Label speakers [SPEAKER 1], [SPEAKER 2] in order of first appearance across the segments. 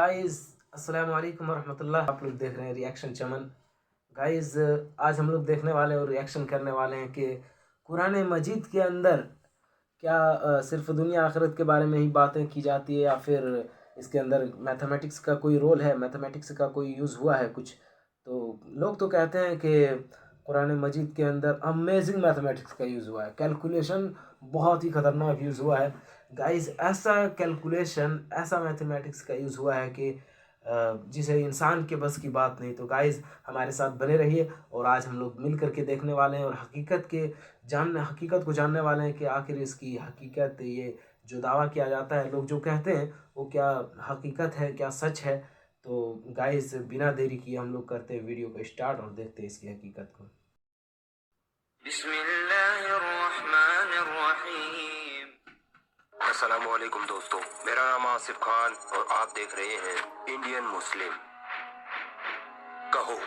[SPEAKER 1] Guys अस्सलाम वालेकुम वरहमतुल्लाह। आप लोग देख रहे हैं रिएक्शन चमन। गाइस आज हम लोग देखने वाले और रिएक्शन करने वाले हैं कि कुरान मजीद के अंदर क्या सिर्फ दुनिया आखिरत के बारे में ही बातें की जाती है या फिर इसके अंदर मैथमेटिक्स का कोई रोल है, मैथमेटिक्स का कोई यूज़ हुआ है कुछ। तो लोग तो कहते हैं कि कुरान मजीद के अंदर अमेजिंग मैथमेटिक्स का यूज़ हुआ है, कैलकुलेशन बहुत ही ख़तरनाक यूज़ हुआ है। गाइस ऐसा कैलकुलेशन, ऐसा मैथमेटिक्स का यूज़ हुआ है कि जिसे इंसान के बस की बात नहीं। तो गाइस हमारे साथ बने रहिए और आज हम लोग मिल करके देखने वाले हैं और हकीकत को जानने वाले हैं कि आखिर इसकी हकीकत, ये जो दावा किया जाता है, लोग जो कहते हैं वो क्या हकीकत है, क्या सच है। तो गाइस बिना देरी किए हम लोग करते हैं वीडियो को स्टार्ट और देखते हैं इसकी हकीकत को।
[SPEAKER 2] अस्सलामुअलैकुम दोस्तों, मेरा नाम आसिफ खान और आप देख रहे हैं इंडियन मुस्लिम। कहो,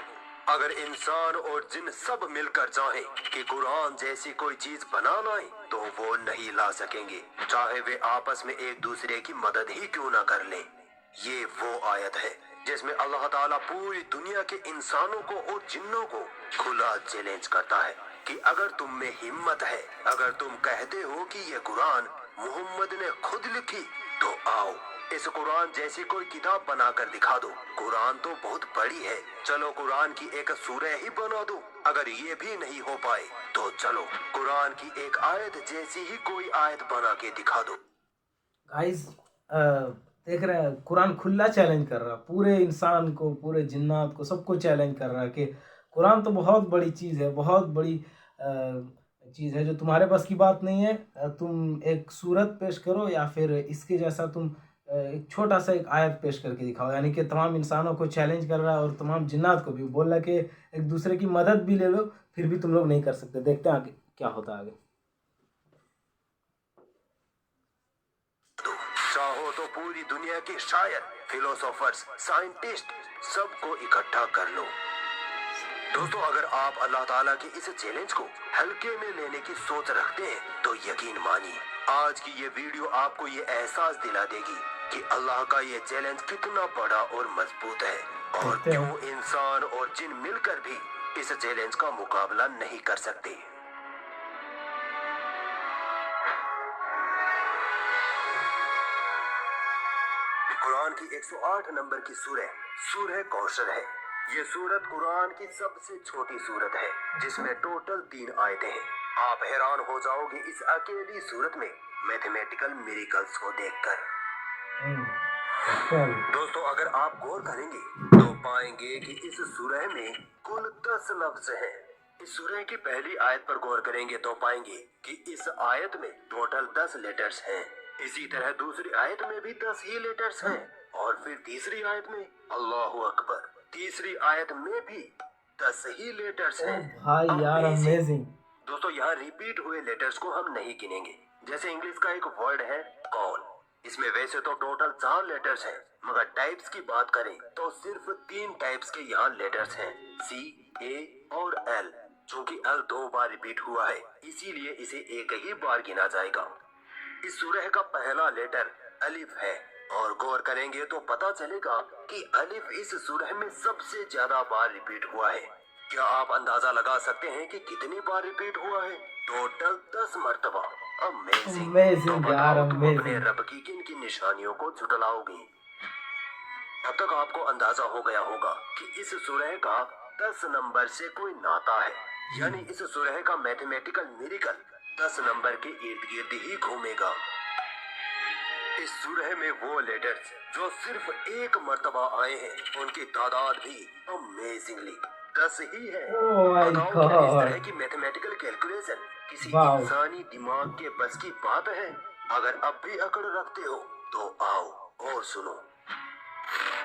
[SPEAKER 2] अगर इंसान और जिन सब मिलकर चाहे कि कुरान जैसी कोई चीज बना लाए तो वो नहीं ला सकेंगे, चाहे वे आपस में एक दूसरे की मदद ही क्यों ना कर लें। ये वो आयत है जिसमें अल्लाह ताला पूरी दुनिया के इंसानों को और जिन्नों को खुला चैलेंज करता है कि अगर तुम में हिम्मत है, अगर तुम कहते हो कि ये कुरान मोहम्मद ने खुद लिखी, तो आओ इस कुरान जैसी कोई किताब बनाकर दिखा दो। कुरान तो बहुत बड़ी है, चलो कुरान की एक सूरह ही बना दो। अगर ये भी नहीं हो पाए तो चलो कुरान की एक आयत जैसी ही कोई आयत बना के दिखा दो।
[SPEAKER 1] गाइस देख रहे हैं, कुरान खुला चैलेंज कर रहा, पूरे इंसान को, पूरे जिन्नात को, सबको चैलेंज कर रहा है कि कुरान तो बहुत बड़ी चीज़ है, बहुत बड़ी चीज़ है जो तुम्हारे बस की बात नहीं है। तुम एक सूरत पेश करो या फिर इसके जैसा तुम एक छोटा सा एक आयत पेश करके दिखाओ। यानी कि तमाम इंसानों को चैलेंज कर रहा है और तमाम जिन्नात को भी बोल रहा है कि एक दूसरे की मदद भी ले लो, फिर भी तुम लोग नहीं कर सकते। देखते हैं आगे क्या होता है आगे।
[SPEAKER 2] चाहो तो पूरी दुनिया के शायर, फिलोसोफर्स, साइंटिस्ट सबको इकट्ठा कर लो। दोस्तों, अगर आप अल्लाह ताला के इस चैलेंज को हल्के में लेने की सोच रखते हैं तो यकीन मानिए आज की ये वीडियो आपको ये एहसास दिला देगी कि अल्लाह का ये चैलेंज कितना बड़ा और मजबूत है और क्यों इंसान और जिन मिलकर भी इस चैलेंज का मुकाबला नहीं कर सकते। कुरान की 108 नंबर की सूरह कौशर है। ये सूरत कुरान की सबसे छोटी सूरत है जिसमें टोटल 3 आयतें हैं। आप हैरान हो जाओगे इस अकेली सूरत में मैथमेटिकल मिरेकल्स को देखकर। दोस्तों, अगर आप गौर करेंगे तो पाएंगे कि इस सूरह में कुल 10 लफ्ज हैं। इस सूरह की पहली आयत पर गौर करेंगे तो पाएंगे कि इस आयत में टोटल 10 लेटर्स हैं। इसी तरह दूसरी आयत में भी 10 ही लेटर्स हैं और फिर तीसरी आयत में अल्लाहु अकबर, तीसरी आयत में भी 10 ही लेटर्स हैं।
[SPEAKER 1] भाई यार अमेजिंग।
[SPEAKER 2] दोस्तों, यहाँ रिपीट हुए लेटर्स को हम नहीं गिनेंगे। जैसे इंग्लिश का एक वर्ड है कॉल, इसमें वैसे तो टोटल 4 लेटर्स हैं, मगर टाइप्स की बात करें तो सिर्फ 3 टाइप्स के यहाँ लेटर्स हैं, C, A और L। चूंकि L 2 बार रिपीट हुआ है इसीलिए इसे एक ही बार गिना जाएगा। इस सूरह का पहला लेटर अलिफ है और गौर करेंगे तो पता चलेगा कि अलिफ इस सूरह में सबसे ज्यादा बार रिपीट हुआ है। क्या आप अंदाजा लगा सकते हैं कि कितनी बार रिपीट हुआ है? टोटल 10 मर्तबा। अमेजिंग यार, अमेजिंग। अपने रब की किन निशानियों को झुटलाओगे? अब तक आपको अंदाजा हो गया होगा कि इस सूरह का 10 नंबर से कोई नाता है, यानी इस सूरह का मैथमेटिकल मिरेकल 10 नंबर के इर्द गिर्द ही घूमेगा। इस सूरह में वो लेटर्स जो सिर्फ एक मर्तबा आए हैं उनकी तादाद भी अमेजिंगली 10 ही है। बताओ क्या इस तरह की मैथमेटिकल कैलकुलेशन किसी इंसानी दिमाग के बस की बात है? अगर अब भी अकड़ रखते हो तो आओ और सुनो।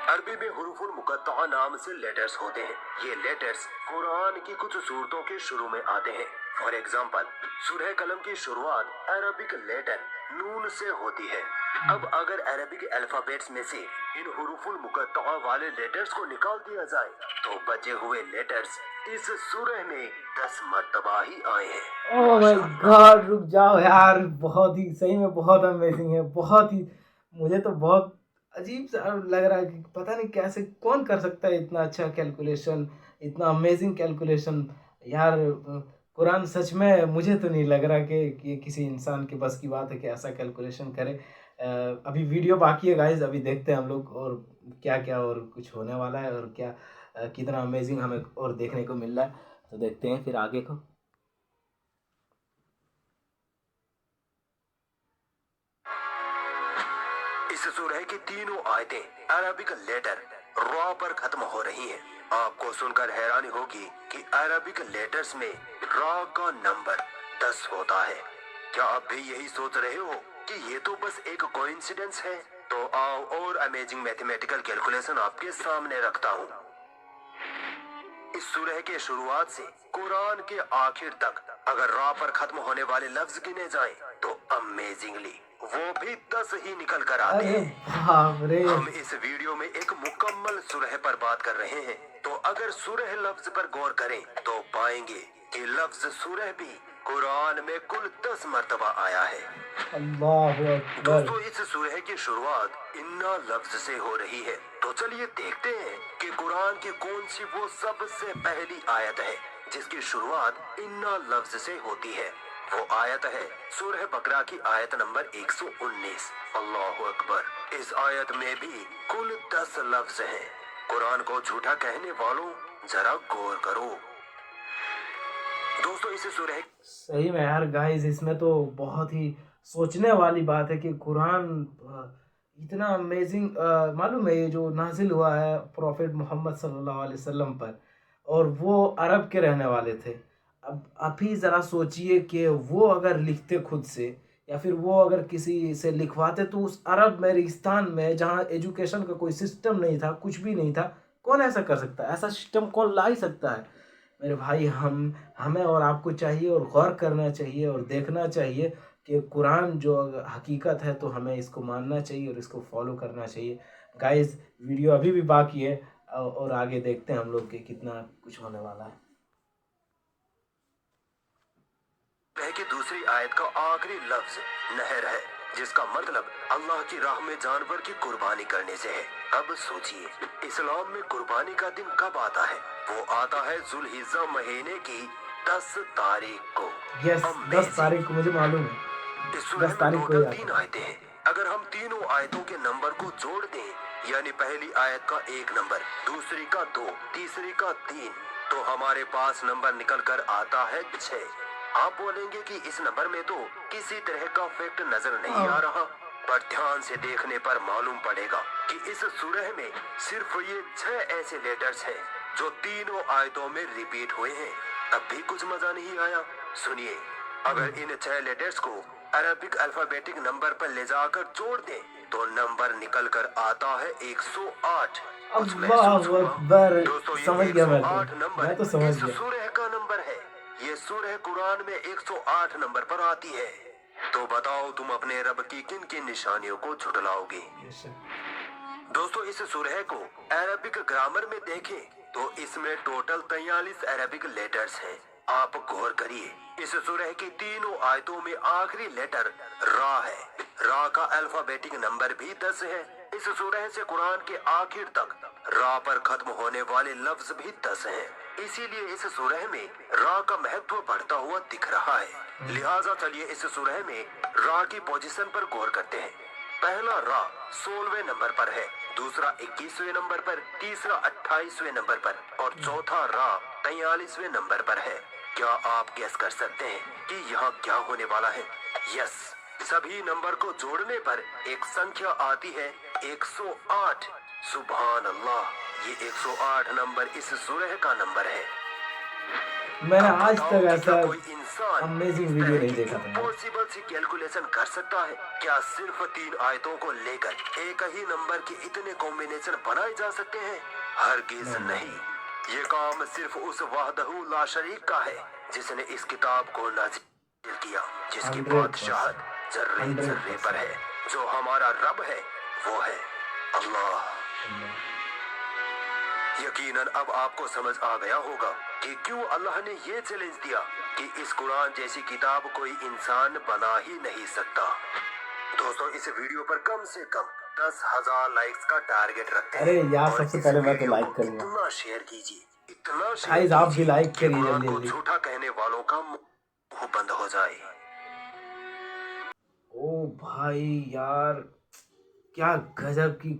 [SPEAKER 2] अरबी में हुरूफुल मुकत्ता नाम से लेटर्स होते हैं। ये लेटर्स कुरान की कुछ सूरतों के शुरू में आते हैं। फॉर एग्जाम्पल, सूरह कलम की शुरुआत अरबिक लेटर नून से होती है। अब अगर अरबिक अल्फाबेट्स में से इन हुरूफुल मुकत्ता वाले लेटर्स को निकाल दिया जाए तो बचे हुए लेटर्स इस सूरह में 10 मर्तबा ही आए हैं।
[SPEAKER 1] ओह माय गॉड, रुक जाओ यार, बहुत ही सही में बहुत अमेजिंग है, बहुत ही, मुझे तो बहुत अजीब सा लग रहा है कि पता नहीं कैसे कौन कर सकता है इतना अच्छा कैलकुलेशन, इतना अमेजिंग कैलकुलेशन। यार कुरान सच में मुझे तो नहीं लग रहा कि किसी इंसान के बस की बात है कि ऐसा कैलकुलेशन करे। अभी वीडियो बाकी है गाइस, अभी देखते हैं हम लोग और क्या क्या और कुछ होने वाला है और क्या कितना अमेजिंग हमें और देखने को मिल रहा है। तो देखते हैं फिर आगे को।
[SPEAKER 2] इस सूरह की तीनों आयतें अरबिक लेटर रॉ पर खत्म हो रही हैं। आपको सुनकर हैरानी होगी कि अरबिक लेटर्स में रॉ का नंबर 10 होता है। क्या आप भी यही सोच रहे हो कि ये तो बस एक कोइंसिडेंस है? तो आओ और अमेजिंग मैथमेटिकल कैलकुलेशन आपके सामने रखता हूँ। इस सूरह के शुरुआत से कुरान के आखिर तक अगर रॉ पर खत्म होने वाले लफ्ज गिने जाएं, तो अमेजिंगली वो भी 10 ही निकल कर आते
[SPEAKER 1] अरे
[SPEAKER 2] हैं।
[SPEAKER 1] बाप रे,
[SPEAKER 2] हम इस वीडियो में एक मुकम्मल सूरह पर बात कर रहे हैं, तो अगर सूरह लफ्ज पर गौर करें तो पाएंगे कि लफ्ज सूरह भी कुरान में कुल 10 मर्तबा आया है।
[SPEAKER 1] अल्लाहु अकबर।
[SPEAKER 2] दोस्तों, इस सूरह की शुरुआत इन्ना लफ्ज से हो रही है। तो चलिए देखते हैं कि कुरान की कौन सी वो सबसे पहली आयत है जिसकी शुरुआत इन्ना लफ्ज से होती है। वो आयत है सूरह बकरा की आयत नंबर 119। अल्लाहु अकबर। इस आयत में भी कुल 10 लफ्ज हैं। कुरान को झूठा कहने वालों, जरा गौर करो। दोस्तों, इस सूरह
[SPEAKER 1] सही में यार गाइस, इसमें तो बहुत ही सोचने वाली बात है कि कुरान इतना अमेजिंग। मालूम है ये जो नाजिल हुआ है प्रॉफिट मोहम्मद सल्लल्लाहु अलैहि वसल्लम पर, और वो अरब के रहने वाले थे। अब आप ही ज़रा सोचिए कि वो अगर लिखते खुद से या फिर वो अगर किसी से लिखवाते, तो उस अरब में रेगिस्तान में जहाँ एजुकेशन का कोई सिस्टम नहीं था, कुछ भी नहीं था, कौन ऐसा कर सकता है? ऐसा सिस्टम कौन ला ही सकता है? मेरे भाई, हमें और आपको चाहिए और गौर करना चाहिए और देखना चाहिए कि कुरान जो हकीकत है, तो हमें इसको मानना चाहिए और इसको फॉलो करना चाहिए। गाइस वीडियो अभी भी बाकी है और आगे देखते हैं हम लोग कि कितना कुछ होने वाला है।
[SPEAKER 2] की दूसरी आयत का आखिरी लफ्ज नहर है, जिसका मतलब अल्लाह की राह में जानवर की कुर्बानी करने से है। अब सोचिए, इस्लाम में कुर्बानी का दिन कब आता है? वो आता है जुल्हिज्जा महीने की 10 तारीख को।
[SPEAKER 1] Yes, 10
[SPEAKER 2] Amazing।
[SPEAKER 1] तारीख को मुझे मालूम है,
[SPEAKER 2] इस
[SPEAKER 1] 10
[SPEAKER 2] सूरह में
[SPEAKER 1] तारीख को ही
[SPEAKER 2] टोटल
[SPEAKER 1] आता
[SPEAKER 2] 3
[SPEAKER 1] है।
[SPEAKER 2] आयतें हैं। अगर हम तीनों आयतों के नंबर को जोड़ दें, यानी पहली आयत का 1 नंबर, दूसरी का 2, तीसरी का 3, तो हमारे पास नंबर निकल कर आता है 6। आप बोलेंगे कि इस नंबर में तो किसी तरह का फैक्ट नजर नहीं आ रहा, पर ध्यान से देखने पर मालूम पड़ेगा कि इस सूरह में सिर्फ ये 6 ऐसे लेटर्स हैं जो तीनों आयतों में रिपीट हुए हैं। तब भी कुछ मजा नहीं आया? सुनिए, अगर इन 6 लेटर्स को अरबिक अल्फाबेटिक नंबर पर ले जाकर जोड़ दें, तो नंबर निकल कर आता है 108। कुछ महसूस
[SPEAKER 1] अल्लाहु
[SPEAKER 2] हुआ?
[SPEAKER 1] अकबर,
[SPEAKER 2] दोस्तों, ये
[SPEAKER 1] समझ गया
[SPEAKER 2] 108 नंबर
[SPEAKER 1] मैं तो समझ
[SPEAKER 2] इस
[SPEAKER 1] गया।
[SPEAKER 2] सूरह का नंबर है। ये सूरह कुरान में 108 नंबर पर आती है। तो बताओ, तुम अपने रब की किन किन निशानियों को झुटलाओगे? दोस्तों, इस सूरह को अरबिक ग्रामर में देखें तो इसमें टोटल 43 अरबिक लेटर्स हैं। आप गौर करिए, इस सूरह की तीनों आयतों में आखिरी लेटर रा है। रा का अल्फाबेटिक नंबर भी 10 है। इस सूरह से कुरान के आखिर तक रा पर खत्म होने वाले लफ्ज भी 10 हैं। इसीलिए इस सूरह में रा का महत्व बढ़ता हुआ दिख रहा है। लिहाजा चलिए इस सूरह में रा की पोजीशन पर गौर करते हैं। पहला रा 16वें नंबर पर है, दूसरा 21वें नंबर पर, तीसरा 28वें नंबर पर और चौथा रा 43वें नंबर पर है। क्या आप गेस कर सकते हैं कि यहाँ क्या होने वाला है? यस, सभी नंबर को जोड़ने पर एक संख्या आती है 108। सुभान अल्लाह, ये 108 नंबर इस सूरह का नंबर है।
[SPEAKER 1] मैंने आज तक ऐसा
[SPEAKER 2] कोई इंसान
[SPEAKER 1] अमेजिंग वीडियो नहीं देखा था।
[SPEAKER 2] इम्पॉसिबल सी कैलकुलेशन कर सकता है? क्या सिर्फ 3 आयतों को लेकर एक ही नंबर के इतने कॉम्बिनेशन बनाए जा सकते हैं? हरगिज नहीं। ये काम सिर्फ उस वहदहू ला शरीक का है जिसने इस किताब को नाज़िल किया, जिसकी
[SPEAKER 1] 100%
[SPEAKER 2] बादशाहत जर्रे जर्रे पर है। जो हमारा रब है वो है अल्लाह। यकीनन अब आपको समझ आ गया होगा कि क्यों अल्लाह ने ये चैलेंज दिया कि इस कुरान जैसी किताब कोई इंसान बना ही नहीं सकता। दोस्तों, इस वीडियो पर कम से कम 10,000 लाइक्स का टारगेट रखते
[SPEAKER 1] अरे
[SPEAKER 2] हैं।
[SPEAKER 1] यार,
[SPEAKER 2] और
[SPEAKER 1] सबसे
[SPEAKER 2] इस
[SPEAKER 1] पहले मैं तो
[SPEAKER 2] वीडियो
[SPEAKER 1] लाइक
[SPEAKER 2] को
[SPEAKER 1] करूंगा।
[SPEAKER 2] इतना शेयर कीजिए, इतना शेयर
[SPEAKER 1] गाइस आप भी
[SPEAKER 2] कीजिए
[SPEAKER 1] लाइक
[SPEAKER 2] कि
[SPEAKER 1] करिए
[SPEAKER 2] कुरान
[SPEAKER 1] जल्दी
[SPEAKER 2] को
[SPEAKER 1] जल्दी।
[SPEAKER 2] झूठा कहने वालों का मुंह बंद हो जाए।
[SPEAKER 1] ओ भाई यार, क्या गजब की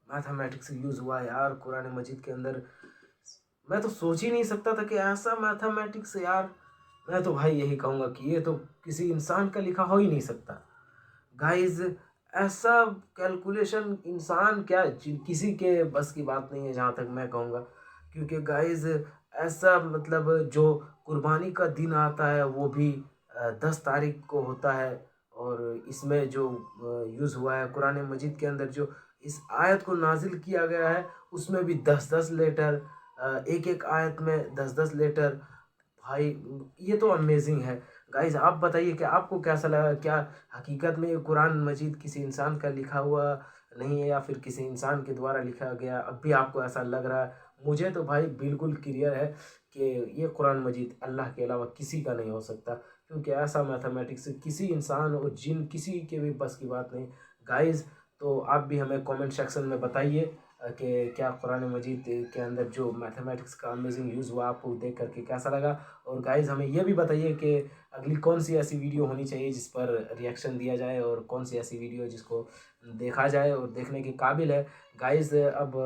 [SPEAKER 1] मैथमेटिक्स यूज हुआ यार कुरान मजीद के अंदर। मैं तो सोच ही नहीं सकता था कि ऐसा मैथमेटिक्स यार। मैं तो भाई यही कहूँगा कि ये तो किसी इंसान का लिखा हो ही नहीं सकता गाइस। ऐसा कैलकुलेशन इंसान क्या किसी के बस की बात नहीं है, जहाँ तक मैं कहूँगा। क्योंकि गाइस ऐसा मतलब जो कुर्बानी का दिन आता है वो भी 10 तारीख को होता है। और इसमें जो यूज़ हुआ है कुरान मजीद के अंदर, जो इस आयत को नाजिल किया गया है उसमें भी 10-10 लेटर, एक एक आयत में 10-10 लेटर। भाई ये तो अमेजिंग है गाइज। आप बताइए कि आपको कैसा लगा, क्या हकीकत में ये कुरान मजीद किसी इंसान का लिखा हुआ नहीं है या फिर किसी इंसान के द्वारा लिखा गया, अब भी आपको ऐसा लग रहा है? मुझे तो भाई बिल्कुल क्लियर है कि ये कुरान मजीद अल्लाह के अलावा किसी का नहीं हो सकता। क्योंकि ऐसा मैथमेटिक्स किसी इंसान और जिन किसी के भी बस की बात नहीं गाइज। तो आप भी हमें कमेंट सेक्शन में बताइए कि क्या कुरान मजीद के अंदर जो मैथमेटिक्स का अमेजिंग यूज़ हुआ आपको देख करके कैसा लगा। और गाइज़ हमें यह भी बताइए कि अगली कौन सी ऐसी वीडियो होनी चाहिए जिस पर रिएक्शन दिया जाए, और कौन सी ऐसी वीडियो जिसको देखा जाए और देखने के काबिल है। गाइज़ अब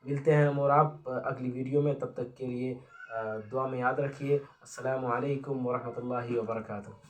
[SPEAKER 1] मिलते हैं हम और आप अगली वीडियो में, तब तक के लिए दुआ में याद रखिए। अस्सलामु अलैकुम वरहमतुल्लाहि वबरकातुहू।